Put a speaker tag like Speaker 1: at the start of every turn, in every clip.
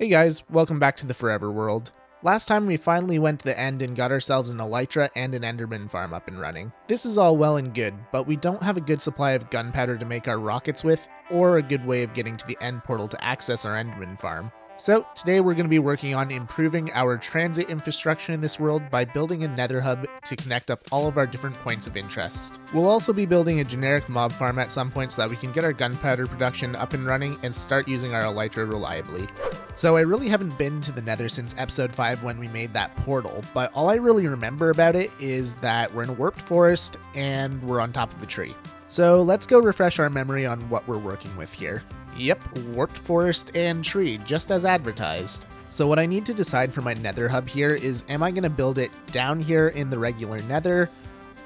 Speaker 1: Hey guys, welcome back to the Forever World. Last time we finally went to the end and got ourselves an elytra and an enderman farm up and running. This is all well and good, but we don't have a good supply of gunpowder to make our rockets with, or a good way of getting to the end portal to access our enderman farm. So today we're going to be working on improving our transit infrastructure in this world by building a Nether Hub to connect up all of our different points of interest. We'll also be building a generic mob farm at some point so that we can get our gunpowder production up and running and start using our elytra reliably. So I really haven't been to the Nether since episode 5 when we made that portal, but all I really remember about it is that we're in a warped forest and we're on top of a tree. So let's go refresh our memory on what we're working with here. Yep, warped forest and tree, just as advertised. So what I need to decide for my Nether Hub here is, am I going to build it down here in the regular Nether,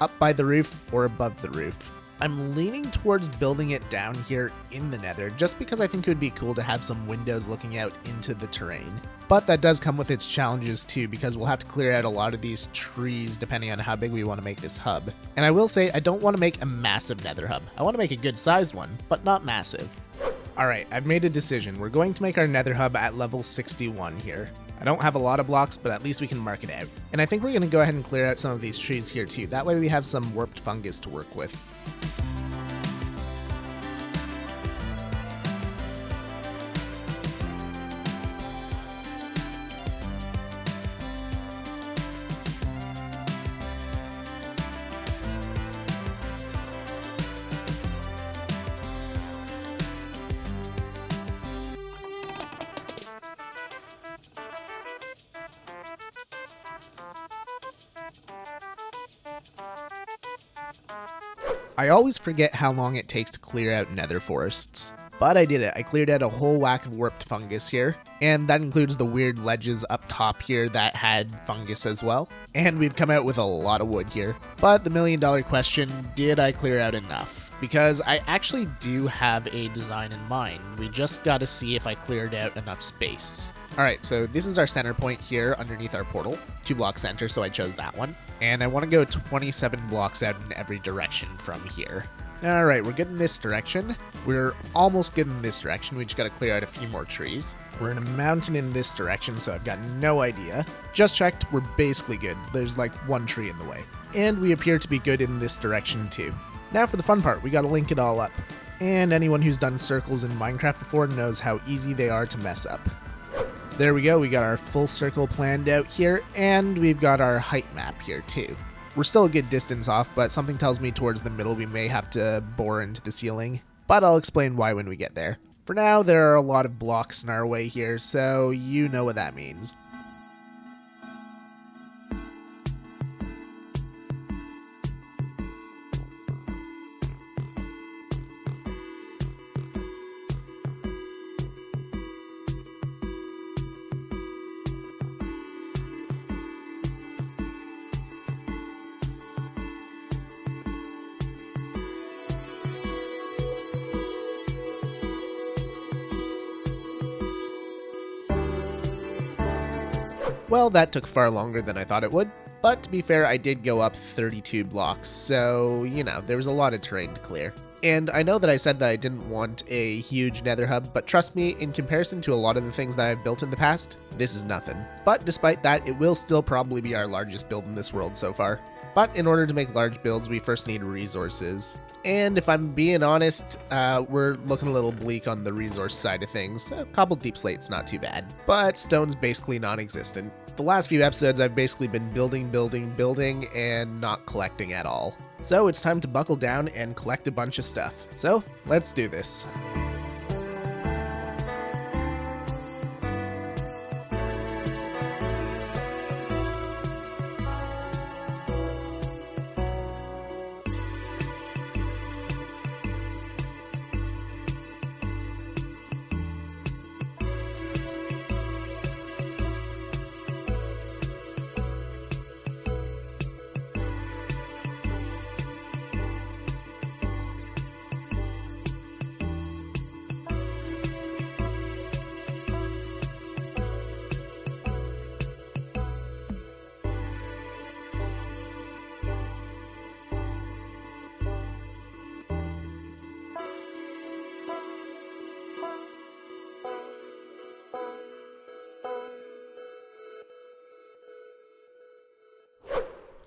Speaker 1: up by the roof, or above the roof? I'm leaning towards building it down here in the Nether, just because I think it would be cool to have some windows looking out into the terrain. But that does come with its challenges too, because we'll have to clear out a lot of these trees depending on how big we want to make this hub. And I will say, I don't want to make a massive Nether Hub. I want to make a good sized one, but not massive. Alright, I've made a decision. We're going to make our Nether Hub at level 61 here. I don't have a lot of blocks, but at least we can mark it out. And I think we're going to go ahead and clear out some of these trees here too. That way we have some warped fungus to work with. I always forget how long it takes to clear out nether forests, but I did it. I cleared out a whole whack of warped fungus here, and that includes the weird ledges up top here that had fungus as well. And we've come out with a lot of wood here. But the million-dollar question, did I clear out enough? Because I actually do have a design in mind. We just gotta see if I cleared out enough space. Alright, so this is our center point here underneath our portal. 2 block center, so I chose that one. And I want to go 27 blocks out in every direction from here. Alright, we're good in this direction. We're almost good in this direction. We just gotta clear out a few more trees. We're in a mountain in this direction, so I've got no idea. Just checked, we're basically good. There's like 1 tree in the way. And we appear to be good in this direction too. Now for the fun part, we gotta link it all up. And anyone who's done circles in Minecraft before knows how easy they are to mess up. There we go, we got our full circle planned out here, and we've got our height map here too. We're still a good distance off, but something tells me towards the middle we may have to bore into the ceiling. But I'll explain why when we get there. For now, there are a lot of blocks in our way here, so you know what that means. Well, that took far longer than I thought it would, but to be fair, I did go up 32 blocks, so, you know, there was a lot of terrain to clear. And I know that I said that I didn't want a huge nether hub, but trust me, in comparison to a lot of the things that I've built in the past, this is nothing. But despite that, it will still probably be our largest build in this world so far. But in order to make large builds, we first need resources. And if I'm being honest, we're looking a little bleak on the resource side of things. Cobbled deep slate's not too bad, but stone's basically non-existent. The last few episodes I've basically been building, and not collecting at all. So it's time to buckle down and collect a bunch of stuff. So let's do this.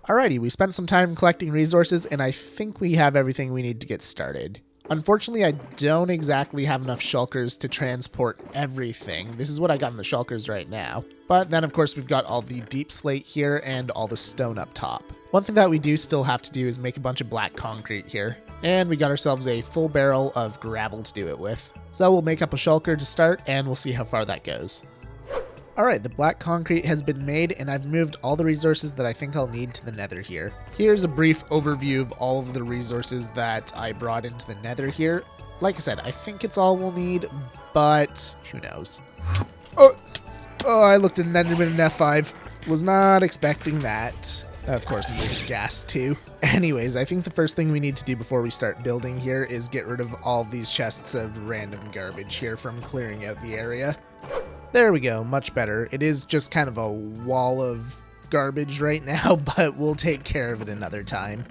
Speaker 1: Alrighty, we spent some time collecting resources, and I think we have everything we need to get started. Unfortunately, I don't exactly have enough shulkers to transport everything. This is what I got in the shulkers right now. But then, of course, we've got all the deep slate here and all the stone up top. One thing that we do still have to do is make a bunch of black concrete here. And we got ourselves a full barrel of gravel to do it with. So we'll make up a shulker to start, and we'll see how far that goes. Alright, the black concrete has been made, and I've moved all the resources that I think I'll need to the nether here. Here's a brief overview of all of the resources that I brought into the nether here. Like I said, I think it's all we'll need, but who knows. Oh, I looked at an enderman in F5. Was not expecting that. Of course, there's gas too. Anyways, I think the first thing we need to do before we start building here is get rid of all of these chests of random garbage here from clearing out the area. There we go, much better. It is just kind of a wall of garbage right now, but we'll take care of it another time.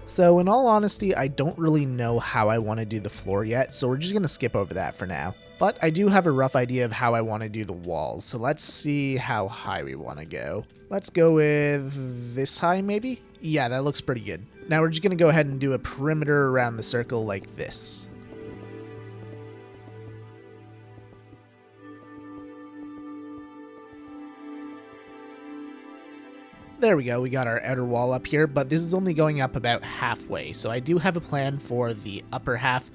Speaker 1: So in all honesty, I don't really know how I want to do the floor yet, so we're just going to skip over that for now. But I do have a rough idea of how I want to do the walls, so let's see how high we want to go. Let's go with this high, maybe? Yeah, that looks pretty good. Now we're just going to go ahead and do a perimeter around the circle like this. There we go, we got our outer wall up here, but this is only going up about halfway, so I do have a plan for the upper half,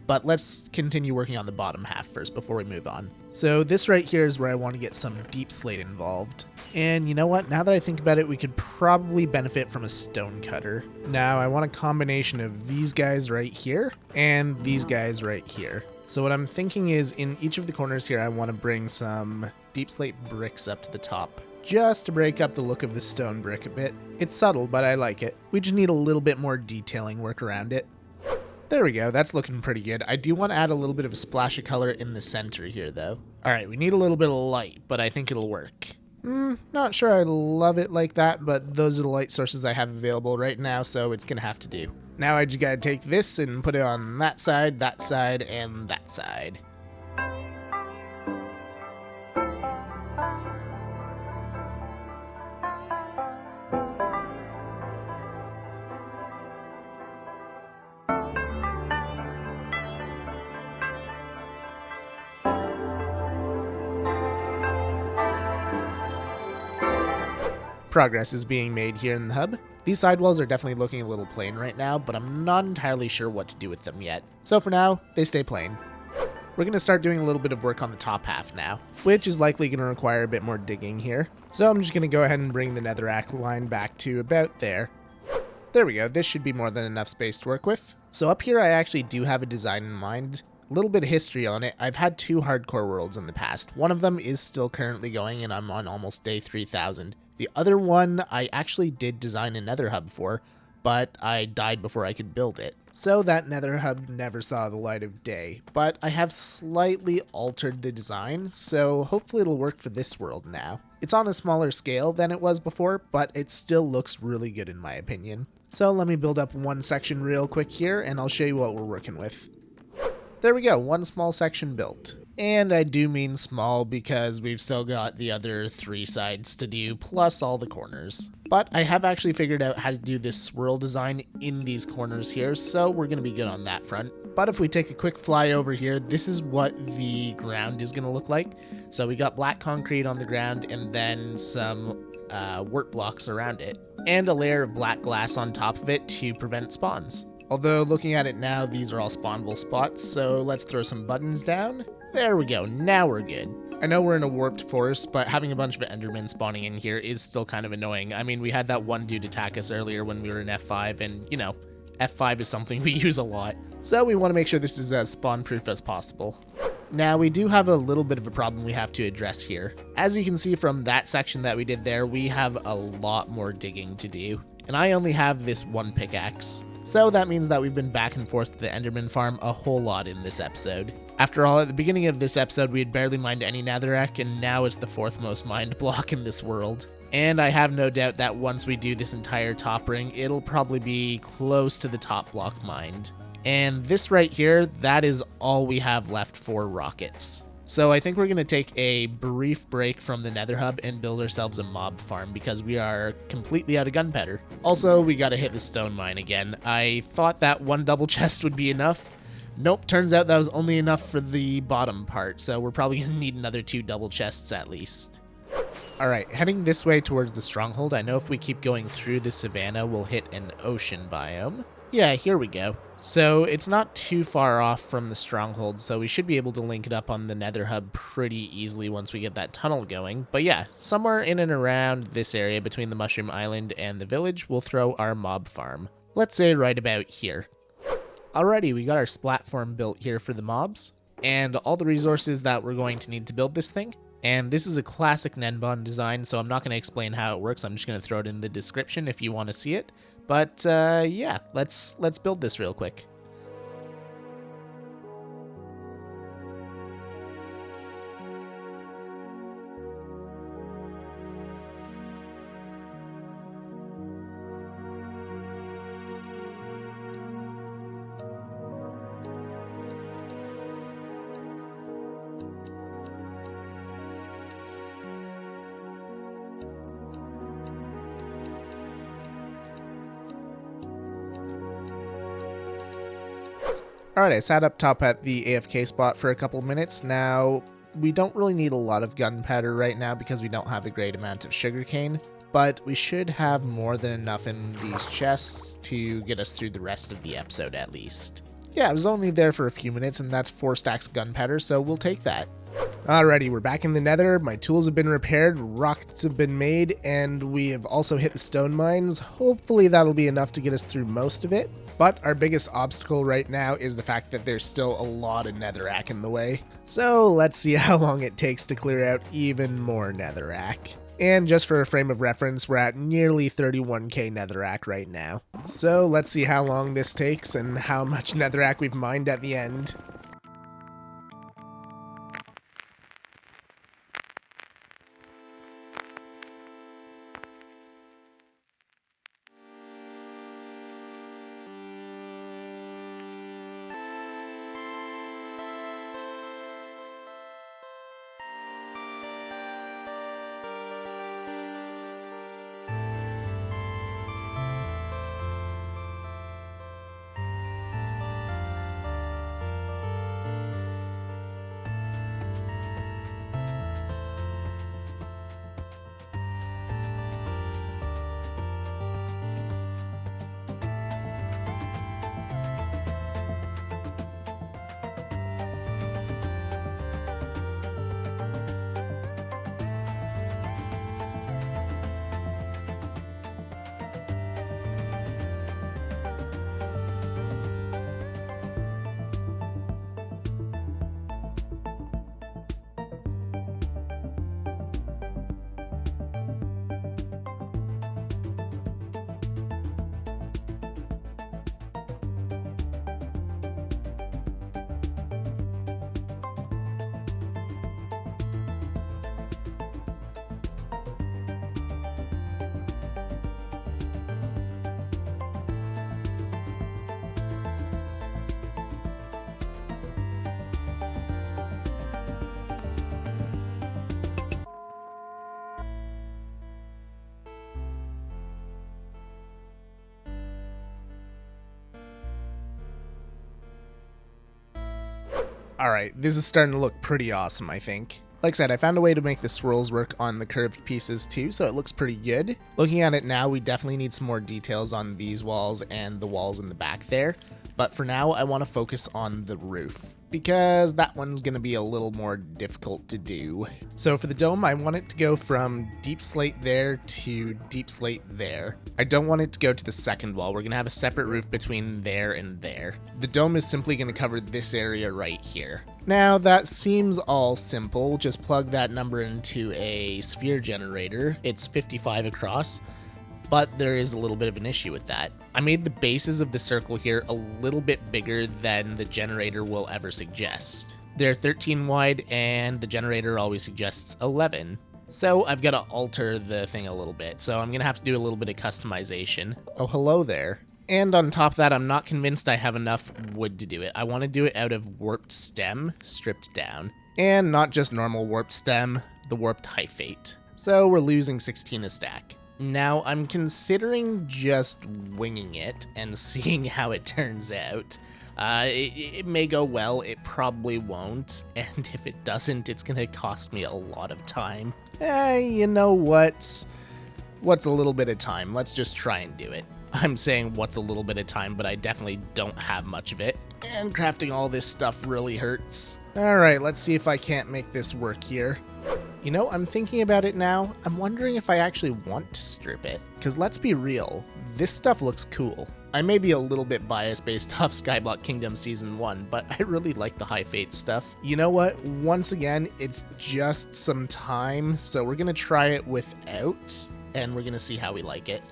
Speaker 1: but let's continue working on the bottom half first before we move on. So this right here is where I want to get some deep slate involved. And you know what, now that I think about it, we could probably benefit from a stone cutter. Now I want a combination of these guys right here and these guys right here. So what I'm thinking is in each of the corners here, I want to bring some deep slate bricks up to the top, just to break up the look of the stone brick a bit. It's subtle, but I like it. We just need a little bit more detailing work around it. There we go, that's looking pretty good. I do want to add a little bit of a splash of color in the center here, though. Alright, we need a little bit of light, but I think it'll work. Not sure I love it like that, but those are the light sources I have available right now, so it's gonna have to do. Now I just gotta take this and put it on that side, and that side. Progress is being made here in the hub. These sidewalls are definitely looking a little plain right now, but I'm not entirely sure what to do with them yet. So for now, they stay plain. We're going to start doing a little bit of work on the top half now, which is likely going to require a bit more digging here. So I'm just going to go ahead and bring the netherrack line back to about there. There we go, this should be more than enough space to work with. So up here I actually do have a design in mind. A little bit of history on it. I've had 2 hardcore worlds in the past. One of them is still currently going and I'm on almost day 3000. The other one I actually did design a Nether Hub for, but I died before I could build it. So that Nether Hub never saw the light of day, but I have slightly altered the design, so hopefully it'll work for this world now. It's on a smaller scale than it was before, but it still looks really good in my opinion. So let me build up one section real quick here, and I'll show you what we're working with. There we go, one small section built. And I do mean small because we've still got the other 3 sides to do, plus all the corners. But I have actually figured out how to do this swirl design in these corners here, so we're going to be good on that front. But if we take a quick fly over here, this is what the ground is going to look like. So we got black concrete on the ground and then some wort blocks around it, and a layer of black glass on top of it to prevent spawns. Although looking at it now, these are all spawnable spots, so let's throw some buttons down. There we go, now we're good. I know we're in a warped forest, but having a bunch of endermen spawning in here is still kind of annoying. I mean, we had that one dude attack us earlier when we were in F5, and, you know, F5 is something we use a lot. So we want to make sure this is as spawn-proof as possible. Now, we do have a little bit of a problem we have to address here. As you can see from that section that we did there, we have a lot more digging to do. And I only have this one pickaxe. So that means that we've been back and forth to the Enderman farm a whole lot in this episode. After all, at the beginning of this episode, we had barely mined any netherrack, and now it's the 4th most mined block in this world. And I have no doubt that once we do this entire top ring, it'll probably be close to the top block mined. And this right here, that is all we have left for rockets. So I think we're going to take a brief break from the Nether Hub and build ourselves a mob farm because we are completely out of gunpowder. Also, we got to hit the stone mine again. I thought that one double chest would be enough. Nope, turns out that was only enough for the bottom part, so we're probably going to need another 2 double chests at least. Alright, heading this way towards the stronghold. I know if we keep going through the savannah, we'll hit an ocean biome. Yeah, here we go. So it's not too far off from the stronghold, so we should be able to link it up on the Nether Hub pretty easily once we get that tunnel going. But yeah, somewhere in and around this area between the Mushroom Island and the village, we'll throw our mob farm. Let's say right about here. Alrighty, we got our platform built here for the mobs, and all the resources that we're going to need to build this thing. And this is a classic Nenbon design, so I'm not going to explain how it works. I'm just going to throw it in the description if you want to see it. But yeah, let's build this real quick. Alright, I sat up top at the AFK spot for a couple minutes. Now, we don't really need a lot of gunpowder right now because we don't have a great amount of sugarcane, but we should have more than enough in these chests to get us through the rest of the episode at least. Yeah, I was only there for a few minutes and that's 4 stacks of gunpowder, so we'll take that. Alrighty, we're back in the nether, my tools have been repaired, rockets have been made, and we have also hit the stone mines. Hopefully that'll be enough to get us through most of it. But our biggest obstacle right now is the fact that there's still a lot of netherrack in the way. So let's see how long it takes to clear out even more netherrack. And just for a frame of reference, we're at nearly 31k netherrack right now. So let's see how long this takes and how much netherrack we've mined at the end. Alright, this is starting to look pretty awesome, I think. Like I said, I found a way to make the swirls work on the curved pieces too, so it looks pretty good. Looking at it now, we definitely need some more details on these walls and the walls in the back there. But for now, I want to focus on the roof, because that one's going to be a little more difficult to do. So for the dome, I want it to go from deep slate there to deep slate there. I don't want it to go to the second wall. We're going to have a separate roof between there and there. The dome is simply going to cover this area right here. Now, that seems all simple. Just plug that number into a sphere generator. It's 55 across. But there is a little bit of an issue with that. I made the bases of the circle here a little bit bigger than the generator will ever suggest. They're 13 wide and the generator always suggests 11. So I've got to alter the thing a little bit. So I'm going to have to do a little bit of customization. Oh, hello there. And on top of that, I'm not convinced I have enough wood to do it. I want to do it out of warped stem, stripped down. And not just normal warped stem, the warped hyphate. So we're losing 16 a stack. Now I'm considering just winging it and seeing how it turns out. It may go well, it probably won't, and if it doesn't, it's gonna cost me a lot of time. You know what? What's a little bit of time? Let's just try and do it. I'm saying what's a little bit of time, but I definitely don't have much of it. And crafting all this stuff really hurts. Alright, let's see if I can't make this work here. You know, I'm thinking about it now. I'm wondering if I actually want to strip it. Because let's be real, this stuff looks cool. I may be a little bit biased based off Skyblock Kingdom Season 1, but I really like the Hyphate stuff. You know what? Once again, it's just some time, so we're going to try it without, and we're going to see how we like it.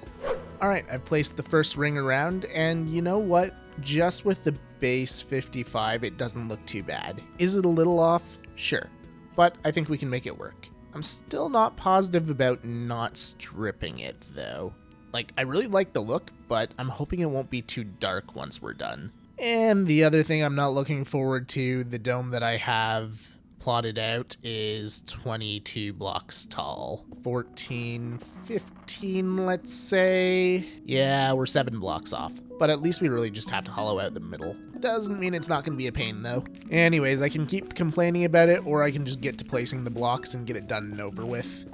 Speaker 1: Alright, I've placed the first ring around, and you know what? Just with the base 55, it doesn't look too bad. Is it a little off? Sure. But I think we can make it work. I'm still not positive about not stripping it, though. Like, I really like the look, but I'm hoping it won't be too dark once we're done. And the other thing I'm not looking forward to, the dome that I have plotted out is 22 blocks tall. 14, 15, let's say. Yeah, we're 7 blocks off. But at least we really just have to hollow out the middle. Doesn't mean it's not going to be a pain, though. Anyways, I can keep complaining about it, or I can just get to placing the blocks and get it done and over with.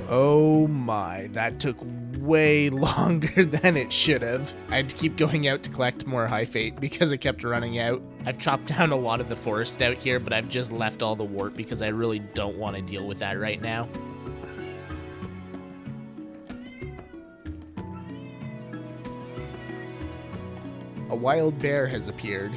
Speaker 1: Oh my, that took way longer than it should have. I had to keep going out to collect more Hyphate because it kept running out. I've chopped down a lot of the forest out here, but I've just left all the warp because I really don't want to deal with that right now. A wild bear has appeared.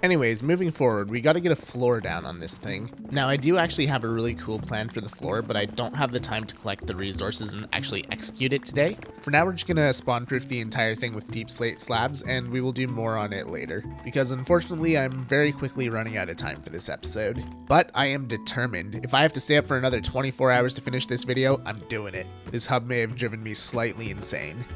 Speaker 1: Anyways, moving forward, we gotta get a floor down on this thing. Now, I do actually have a really cool plan for the floor, but I don't have the time to collect the resources and actually execute it today. For now, we're just gonna spawn-proof the entire thing with deep slate slabs, and we will do more on it later. Because unfortunately, I'm very quickly running out of time for this episode. But I am determined. If I have to stay up for another 24 hours to finish this video, I'm doing it. This hub may have driven me slightly insane.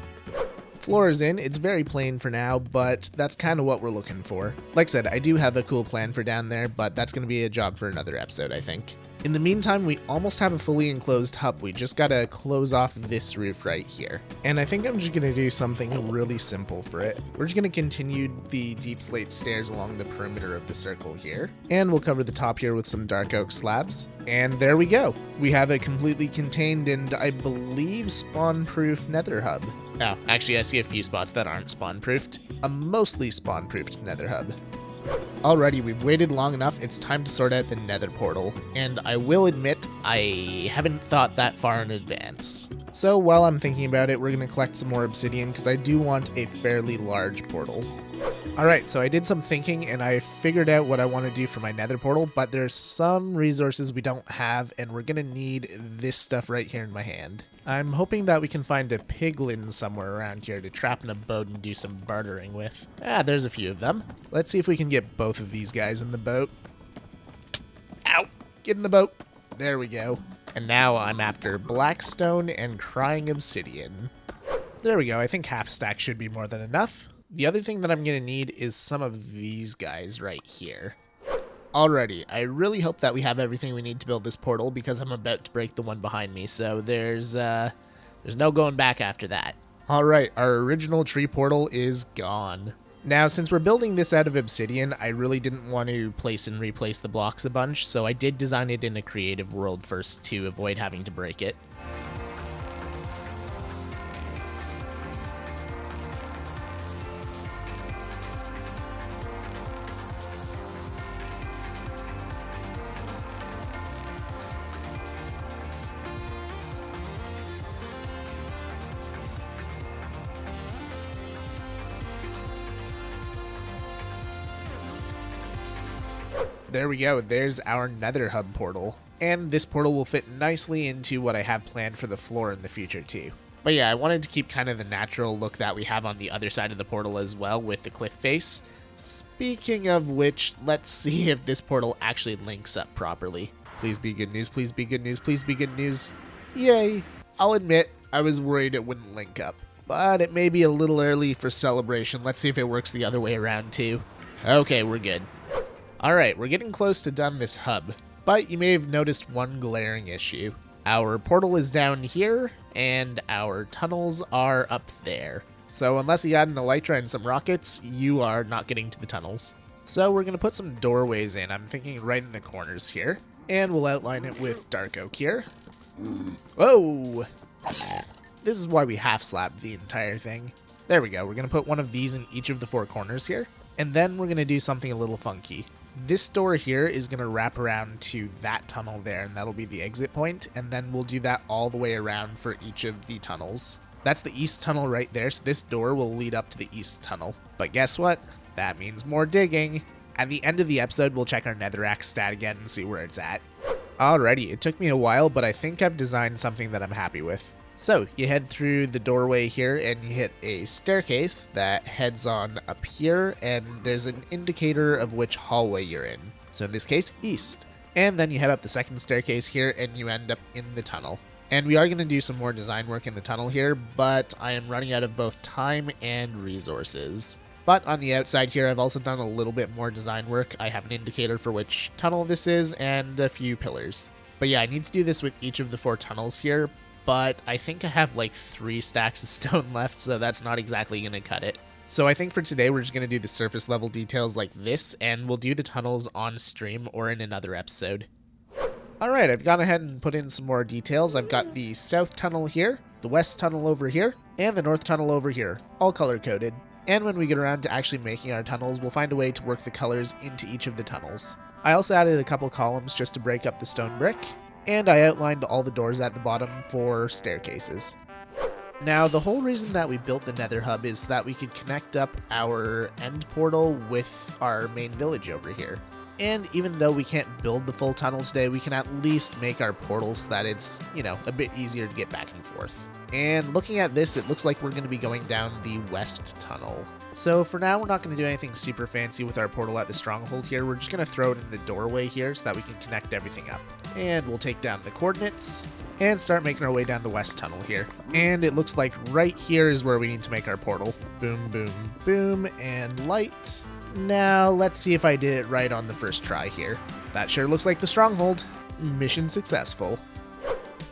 Speaker 1: Floor is in, it's very plain for now, but that's kind of what we're looking for. Like I said, I do have a cool plan for down there, but that's going to be a job for another episode, I think. In the meantime, we almost have a fully enclosed hub. We just gotta close off this roof right here. And I think I'm just gonna do something really simple for it. We're just gonna continue the deep slate stairs along the perimeter of the circle here. And we'll cover the top here with some dark oak slabs. And there we go. We have a completely contained and I believe spawn-proof nether hub. Oh, actually I see a few spots that aren't spawn-proofed. A mostly spawn-proofed nether hub. Alrighty, we've waited long enough, it's time to sort out the nether portal, and I will admit, I haven't thought that far in advance. So while I'm thinking about it, we're going to collect some more obsidian, because I do want a fairly large portal. Alright, so I did some thinking, and I figured out what I want to do for my nether portal, but there's some resources we don't have, and we're going to need this stuff right here in my hand. I'm hoping that we can find a piglin somewhere around here to trap in a boat and do some bartering with. Ah, there's a few of them. Let's see if we can get both of these guys in the boat. Ow! Get in the boat. There we go. And now I'm after blackstone and crying obsidian. There we go. I think half stack should be more than enough. The other thing that I'm going to need is some of these guys right here. Alrighty, I really hope that we have everything we need to build this portal because I'm about to break the one behind me, so there's no going back after that. Alright, our original tree portal is gone. Now, since we're building this out of obsidian, I really didn't want to place and replace the blocks a bunch, so I did design it in a creative world first to avoid having to break it. There we go, there's our Nether Hub portal. And this portal will fit nicely into what I have planned for the floor in the future too. But yeah, I wanted to keep kind of the natural look that we have on the other side of the portal as well with the cliff face. Speaking of which, let's see if this portal actually links up properly. Please be good news, please be good news, please be good news. Yay! I'll admit, I was worried it wouldn't link up. But it may be a little early for celebration. Let's see if it works the other way around too. Okay, we're good. Alright, we're getting close to done this hub. But you may have noticed one glaring issue. Our portal is down here, and our tunnels are up there. So unless you add an elytra and some rockets, you are not getting to the tunnels. So we're going to put some doorways in, I'm thinking right in the corners here. And we'll outline it with dark oak here. Whoa! This is why we half-slabbed the entire thing. There we go, we're going to put one of these in each of the 4 corners here. And then we're going to do something a little funky. This door here is going to wrap around to that tunnel there, and that'll be the exit point, and then we'll do that all the way around for each of the tunnels. That's the east tunnel right there, so this door will lead up to the east tunnel. But guess what? That means more digging. At the end of the episode, we'll check our netherrack stat again and see where it's at. Alrighty, it took me a while, but I think I've designed something that I'm happy with. So, you head through the doorway here and you hit a staircase that heads on up here, and there's an indicator of which hallway you're in. So in this case, east. And then you head up the second staircase here and you end up in the tunnel. And we are going to do some more design work in the tunnel here, but I am running out of both time and resources. But on the outside here, I've also done a little bit more design work. I have an indicator for which tunnel this is and a few pillars. But yeah, I need to do this with each of the 4 tunnels here. But I think I have like 3 stacks of stone left, so that's not exactly going to cut it. So I think for today we're just going to do the surface level details like this, and we'll do the tunnels on stream or in another episode. Alright, I've gone ahead and put in some more details. I've got the south tunnel here, the west tunnel over here, and the north tunnel over here, all color coded. And when we get around to actually making our tunnels, we'll find a way to work the colors into each of the tunnels. I also added a couple columns just to break up the stone brick. And I outlined all the doors at the bottom for staircases. Now, the whole reason that we built the Nether Hub is that we could connect up our end portal with our main village over here. And even though we can't build the full tunnel today, we can at least make our portals so that it's, a bit easier to get back and forth. And looking at this, it looks like we're going to be going down the west tunnel. So for now, we're not going to do anything super fancy with our portal at the stronghold here. We're just going to throw it in the doorway here so that we can connect everything up. And we'll take down the coordinates and start making our way down the west tunnel here. And it looks like right here is where we need to make our portal. Boom, boom, boom, and light. Now, let's see if I did it right on the first try here. That sure looks like the stronghold. Mission successful.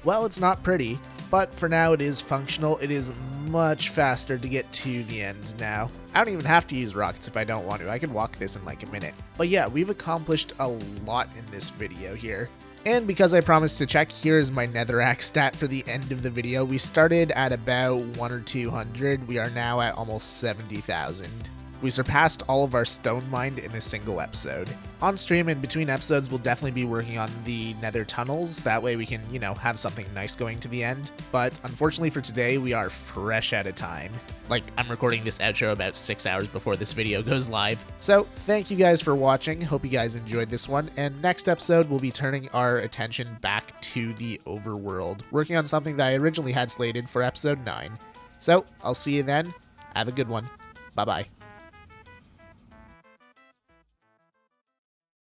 Speaker 1: Well, it's not pretty, but for now it is functional. It is much faster to get to the end now. I don't even have to use rockets if I don't want to. I can walk this in like a minute. But yeah, we've accomplished a lot in this video here. And because I promised to check, here is my netherrack stat for the end of the video. We started at about 1 or 200. We are now at almost 70,000. We surpassed all of our stone mined in a single episode. On stream and between episodes, we'll definitely be working on the nether tunnels. That way we can, have something nice going to the end. But unfortunately for today, we are fresh out of time. Like, I'm recording this outro about 6 hours before this video goes live. So, thank you guys for watching. Hope you guys enjoyed this one. And next episode, we'll be turning our attention back to the overworld, working on something that I originally had slated for episode 9. So, I'll see you then. Have a good one. Bye-bye.